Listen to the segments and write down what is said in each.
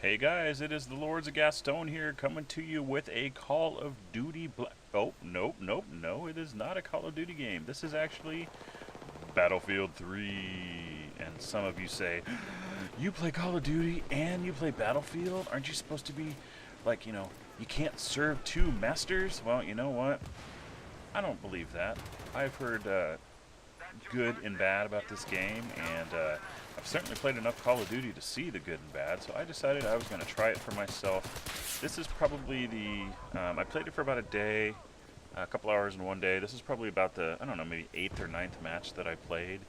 Hey guys, it is the Lords of Gaston here coming to you with a Call of Duty Oh, nope, nope, no, it is not a Call of Duty game. This is actually Battlefield 3. And some of you say, you play Call of Duty and you play Battlefield? Aren't you supposed to be, like, you can't serve two masters? Well, you know what? I don't believe that. I've heard good and bad about this game, and I've certainly played enough Call of Duty to see the good and bad, so I decided I was going to try it for myself. This is probably I played it for about a day, a couple hours in one day. This is probably about the, I don't know, maybe 8th or ninth match that I played,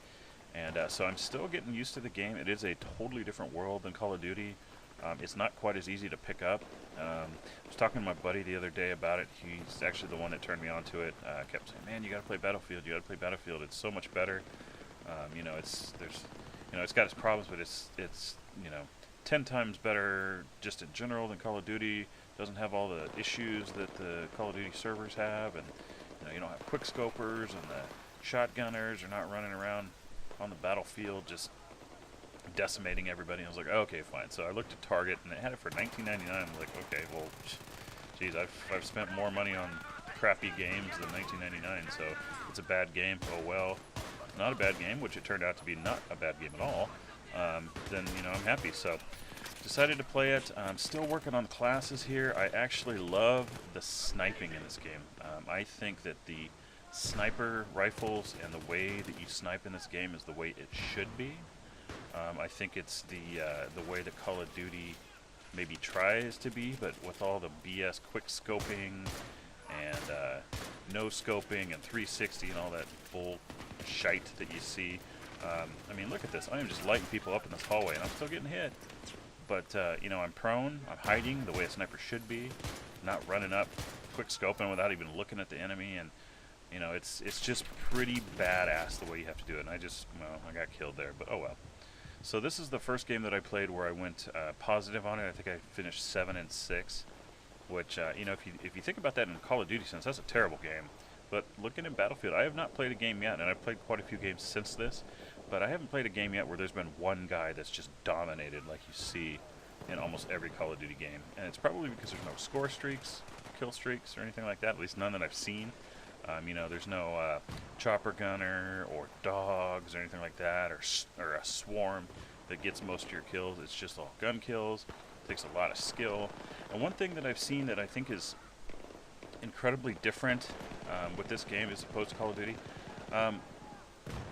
and so I'm still getting used to the game. It is a totally different world than Call of Duty. It's not quite as easy to pick up. I was talking to my buddy the other day about it. He's actually the one that turned me onto it. Kept saying, "Man, you got to play Battlefield. You got to play Battlefield. It's so much better." It's got its problems, but it's 10 times better just in general than Call of Duty. Doesn't have all the issues that the Call of Duty servers have, and you don't have quick scopers, and the shotgunners are not running around on the battlefield just decimating everybody. And I was like, oh, okay, fine. So I looked at Target, and they had it for $19.99. I was like, okay, well, geez, I've spent more money on crappy games than $19.99. So it's a bad game. Oh well, not a bad game, which it turned out to be not a bad game at all. Then I'm happy. So decided to play it. I'm still working on classes here. I actually love the sniping in this game. I think that the sniper rifles and the way that you snipe in this game is the way it should be. I think it's the way that Call of Duty maybe tries to be, but with all the BS quick scoping and no scoping and 360 and all that bull shite that you see. I mean, look at this. I am just lighting people up in this hallway, and I'm still getting hit. But I'm prone. I'm hiding the way a sniper should be, not running up, quick scoping without even looking at the enemy, and it's just pretty badass the way you have to do it. And I got killed there, but oh well. So this is the first game that I played where I went positive on it. I think I finished 7-6, which if you think about that in Call of Duty sense, that's a terrible game. But looking at Battlefield, I have not played a game yet, and I've played quite a few games since this, but I haven't played a game yet where there's been one guy that's just dominated like you see in almost every Call of Duty game. And it's probably because there's no score streaks, kill streaks, or anything like that, at least none that I've seen. There's no chopper gunner or dogs or anything like that, or a swarm that gets most of your kills. It's just all gun kills. It takes a lot of skill. And one thing that I've seen that I think is incredibly different with this game as opposed to Call of Duty.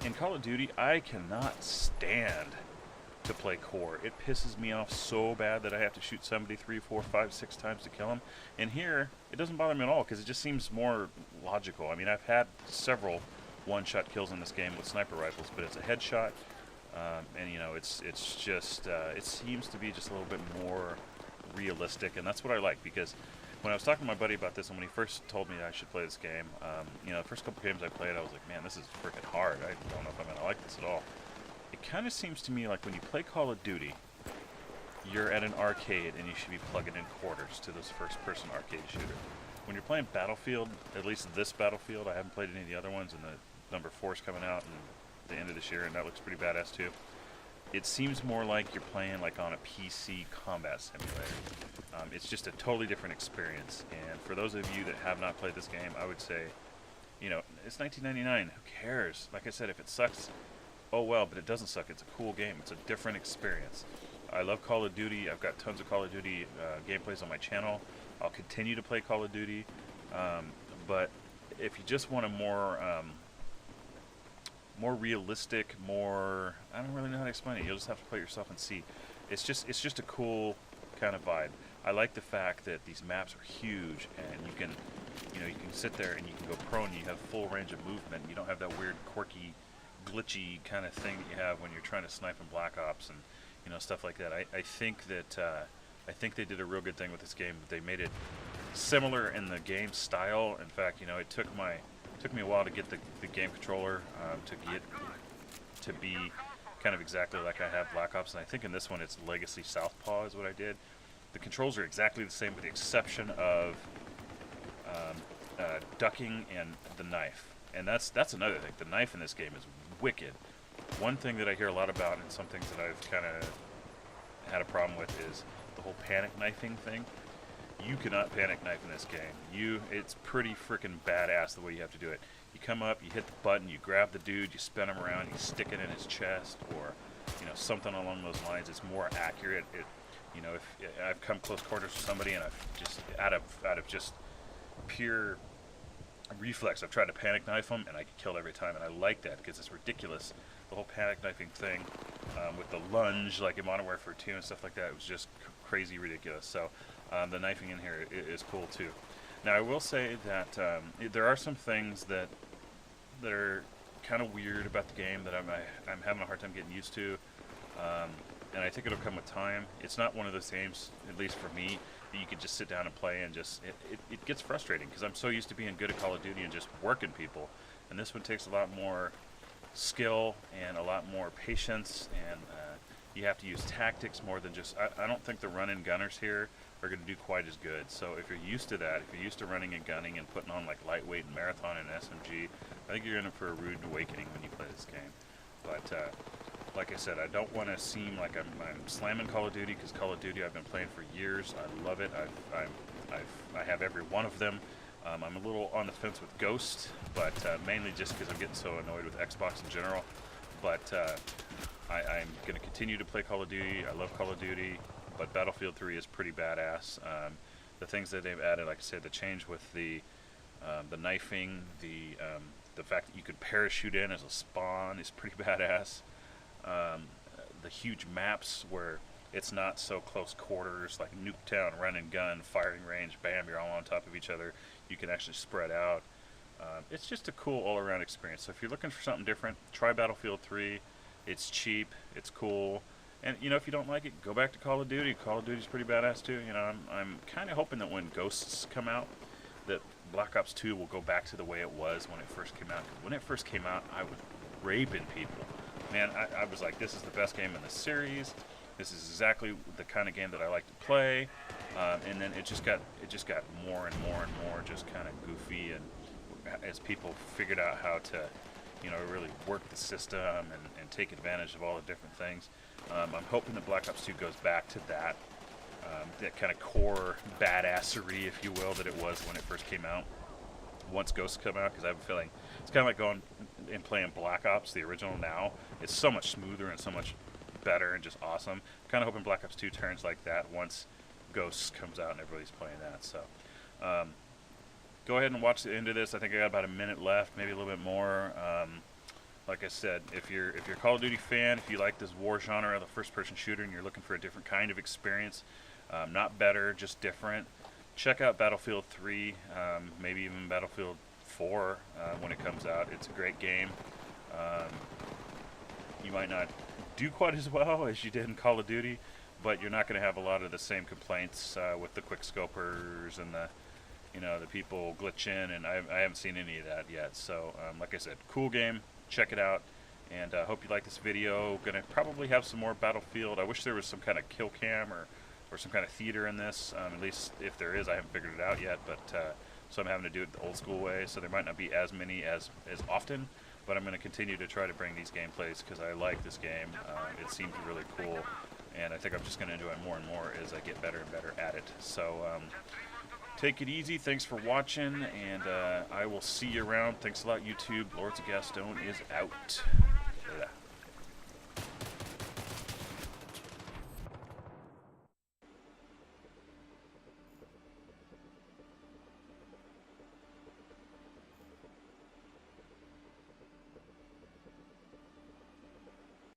In Call of Duty, I cannot stand to play core. It pisses me off so bad that I have to shoot somebody 3, 4, 5, 6 times to kill them. And here, it doesn't bother me at all because it just seems more logical. I mean, I've had several one-shot kills in this game with sniper rifles, but it's a headshot, and it's just it seems to be just a little bit more realistic, and that's what I like. Because when I was talking to my buddy about this, and when he first told me I should play this game, the first couple games I played, I was like, man, this is freaking hard. I don't know if I'm gonna like this at all. It kind of seems to me like when you play Call of Duty, you're at an arcade and you should be plugging in quarters to this first-person arcade shooter. When you're playing Battlefield, at least this Battlefield, I haven't played any of the other ones, and the number 4 is coming out in the end of this year, and that looks pretty badass too. It seems more like you're playing like on a PC combat simulator. It's just a totally different experience, and for those of you that have not played this game, I would say, it's $19.99. Who cares? Like I said, if it sucks, oh well, but it doesn't suck. It's a cool game. It's a different experience. I love Call of Duty. I've got tons of Call of Duty gameplays on my channel. I'll continue to play Call of Duty, but if you just want a more realistic, I don't really know how to explain it. You'll just have to play it yourself and see. It's just a cool kind of vibe. I like the fact that these maps are huge, and you can sit there and you can go prone. You have full range of movement. You don't have that weird, quirky, glitchy kind of thing that you have when you're trying to snipe in Black Ops and stuff like that. I think they did a real good thing with this game. They made it similar in the game style. In fact, it took me a while to get the game controller to be kind of exactly like I have Black Ops, and I think in this one it's Legacy Southpaw is what I did. The controls are exactly the same with the exception of ducking and the knife. And that's another thing. The knife in this game is wicked. One thing that I hear a lot about, and some things that I've kind of had a problem with is the whole panic knifing thing. You cannot panic knife in this game. It's pretty freaking badass the way you have to do it. You come up, you hit the button, you grab the dude, you spin him around, you stick it in his chest, or something along those lines. It's more accurate. If I've come close quarters with somebody and I've just out of just pure reflex, I've tried to panic knife them and I get killed every time, and I like that because it's ridiculous. The whole panic knifing thing with the lunge, like in Modern Warfare 2 and stuff like that, it was just crazy ridiculous. So the knifing in here is cool too. Now I will say that there are some things that are kind of weird about the game that I'm having a hard time getting used to, and I think it'll come with time. It's not one of those games, at least for me, that you could just sit down and play and just it gets frustrating because I'm so used to being good at Call of Duty and just working people, and this one takes a lot more skill and a lot more patience, and you have to use tactics more than just I don't think the run-and gunners here are going to do quite as good. So if you're used to that, if you're used to running and gunning and putting on like lightweight and marathon and SMG, I think you're in for a rude awakening when you play this game. But like I said, I don't want to seem like I'm slamming Call of Duty, because Call of Duty I've been playing for years. I love it. I have every one of them. I'm a little on the fence with Ghost, but mainly just because I'm getting so annoyed with Xbox in general. But I'm going to continue to play Call of Duty. I love Call of Duty, but Battlefield 3 is pretty badass. The things that they've added, like I said, the change with the knifing, the fact that you could parachute in as a spawn is pretty badass. The huge maps where it's not so close quarters, like Nuketown, run and gun, firing range, bam, you're all on top of each other. You can actually spread out. It's just a cool all-around experience. So if you're looking for something different, try Battlefield 3. It's cheap, it's cool, and if you don't like it, go back to Call of Duty. Call of Duty's pretty badass too. I'm kind of hoping that when Ghosts come out, that Black Ops 2 will go back to the way it was when it first came out. When it first came out, I was raping people. Man, I was like, this is the best game in the series. This is exactly the kind of game that I like to play. And then it just got more and more and more just kind of goofy, and as people figured out how to really work the system and take advantage of all the different things. I'm hoping that Black Ops 2 goes back to that kind of core badassery, if you will, that it was when it first came out. Once Ghosts come out, because I have a feeling it's kind of like going and playing Black Ops, the original now. It's so much smoother and so much better and just awesome. Kind of hoping Black Ops 2 turns like that once Ghosts comes out and everybody's playing that. So go ahead and watch the end of this. I think I got about a minute left, maybe a little bit more. Like I said, if you're a Call of Duty fan, if you like this war genre of the first-person shooter and you're looking for a different kind of experience, not better, just different, check out Battlefield 3, maybe even Battlefield 4 when it comes out. It's a great game. You might not do quite as well as you did in Call of Duty, but you're not going to have a lot of the same complaints with the quick scopers and the people glitching, and I haven't seen any of that yet. So like I said, cool game, check it out, and hope you like this video. Gonna probably have some more Battlefield. I wish there was some kind of kill cam or some kind of theater in this. At least if there is, I haven't figured it out yet, but so I'm having to do it the old school way, so there might not be as many as often, but I'm going to continue to try to bring these gameplays because I like this game. It seems really cool, and I think I'm just going to enjoy it more and more as I get better and better at it. So take it easy. Thanks for watching, and I will see you around. Thanks a lot, YouTube. Lords of Gaston is out.